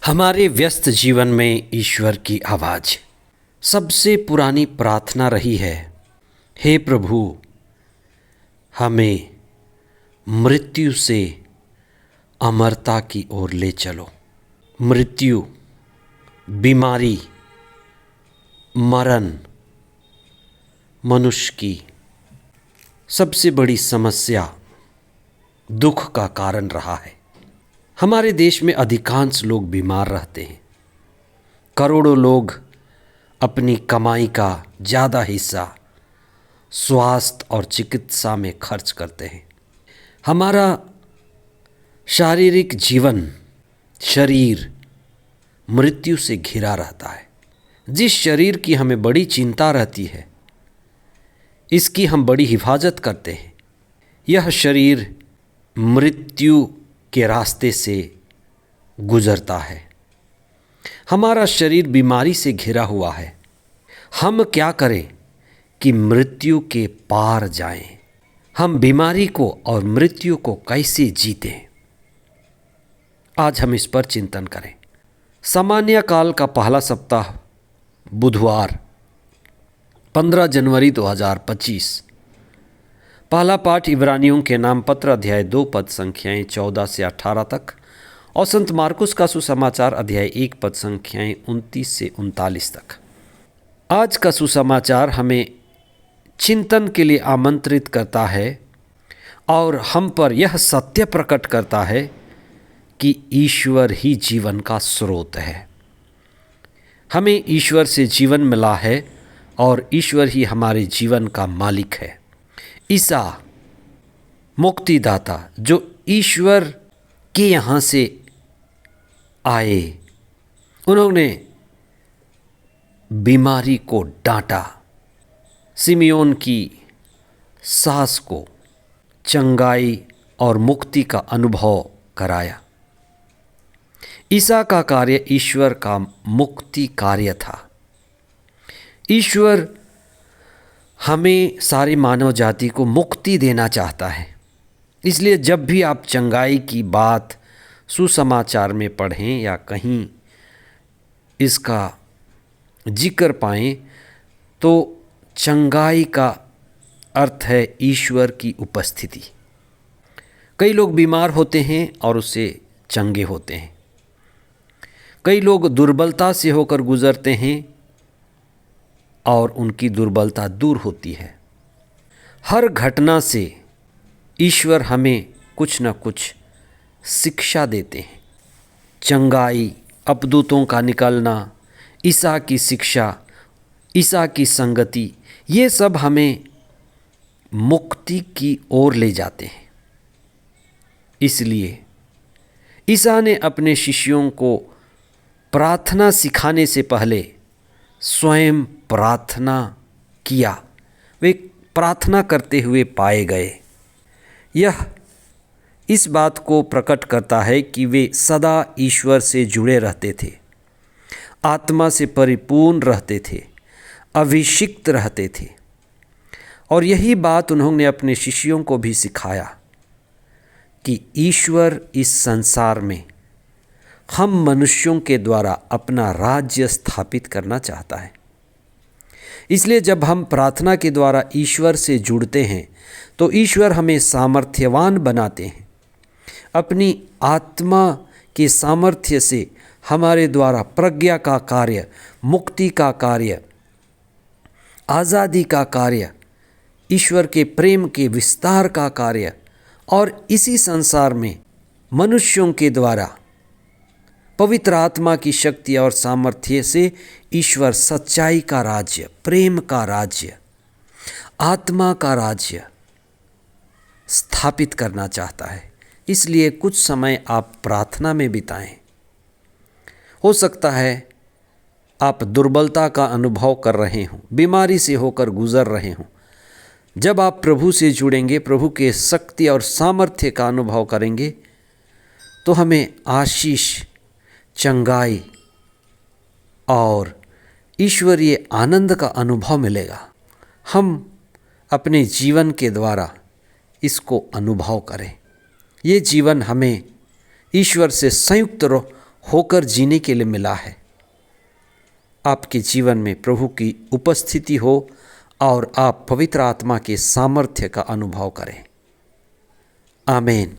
हमारे व्यस्त जीवन में ईश्वर की आवाज़ सबसे पुरानी प्रार्थना रही है। हे प्रभु, हमें मृत्यु से अमरता की ओर ले चलो। मृत्यु, बीमारी, मरण मनुष्य की सबसे बड़ी समस्या, दुख का कारण रहा है। हमारे देश में अधिकांश लोग बीमार रहते हैं। करोड़ों लोग अपनी कमाई का ज़्यादा हिस्सा स्वास्थ्य और चिकित्सा में खर्च करते हैं। हमारा शारीरिक जीवन, शरीर मृत्यु से घिरा रहता है। जिस शरीर की हमें बड़ी चिंता रहती है, इसकी हम बड़ी हिफाजत करते हैं, यह शरीर मृत्यु के रास्ते से गुजरता है। हमारा शरीर बीमारी से घिरा हुआ है। हम क्या करें कि मृत्यु के पार जाएं? हम बीमारी को और मृत्यु को कैसे जीतें? आज हम इस पर चिंतन करें। सामान्य काल का पहला सप्ताह, बुधवार 15 जनवरी 2025। पहला पाठ इब्रानियों के नाम पत्र अध्याय 2 पद संख्याएं 14 से 18 तक और संत मार्कुस का सुसमाचार अध्याय 1 पद संख्याएं 29 से 39 तक। आज का सुसमाचार हमें चिंतन के लिए आमंत्रित करता है और हम पर यह सत्य प्रकट करता है कि ईश्वर ही जीवन का स्रोत है। हमें ईश्वर से जीवन मिला है और ईश्वर ही हमारे जीवन का मालिक है। ईसा मुक्तिदाता जो ईश्वर के यहाँ से आए, उन्होंने बीमारी को डांटा, सिमियोन की सास को चंगाई और मुक्ति का अनुभव कराया। ईसा का कार्य ईश्वर का मुक्ति कार्य था। ईश्वर हमें, सारी मानव जाति को मुक्ति देना चाहता है। इसलिए जब भी आप चंगाई की बात सुसमाचार में पढ़ें या कहीं इसका जिक्र पाएं, तो चंगाई का अर्थ है ईश्वर की उपस्थिति। कई लोग बीमार होते हैं और उससे चंगे होते हैं। कई लोग दुर्बलता से होकर गुजरते हैं और उनकी दुर्बलता दूर होती है। हर घटना से ईश्वर हमें कुछ न कुछ शिक्षा देते हैं। चंगाई, अपदूतों का निकलना, ईसा की शिक्षा, ईसा की संगति, ये सब हमें मुक्ति की ओर ले जाते हैं। इसलिए ईसा ने अपने शिष्यों को प्रार्थना सिखाने से पहले स्वयं प्रार्थना किया। वे प्रार्थना करते हुए पाए गए। यह इस बात को प्रकट करता है कि वे सदा ईश्वर से जुड़े रहते थे, आत्मा से परिपूर्ण रहते थे, अभिषिक्त रहते थे। और यही बात उन्होंने अपने शिष्यों को भी सिखाया कि ईश्वर इस संसार में हम मनुष्यों के द्वारा अपना राज्य स्थापित करना चाहता है। इसलिए जब हम प्रार्थना के द्वारा ईश्वर से जुड़ते हैं तो ईश्वर हमें सामर्थ्यवान बनाते हैं। अपनी आत्मा के सामर्थ्य से हमारे द्वारा प्रज्ञा का कार्य, मुक्ति का कार्य, आज़ादी का कार्य, ईश्वर के प्रेम के विस्तार का कार्य और इसी संसार में मनुष्यों के द्वारा पवित्र आत्मा की शक्ति और सामर्थ्य से ईश्वर सच्चाई का राज्य, प्रेम का राज्य, आत्मा का राज्य स्थापित करना चाहता है। इसलिए कुछ समय आप प्रार्थना में बिताएं। हो सकता है आप दुर्बलता का अनुभव कर रहे हों, बीमारी से होकर गुजर रहे हों। जब आप प्रभु से जुड़ेंगे, प्रभु के शक्ति और सामर्थ्य का अनुभव करेंगे, तो हमें आशीष, चंगाई और ईश्वरीय आनंद का अनुभव मिलेगा। हम अपने जीवन के द्वारा इसको अनुभव करें। ये जीवन हमें ईश्वर से संयुक्त होकर जीने के लिए मिला है। आपके जीवन में प्रभु की उपस्थिति हो और आप पवित्र आत्मा के सामर्थ्य का अनुभव करें। आमीन।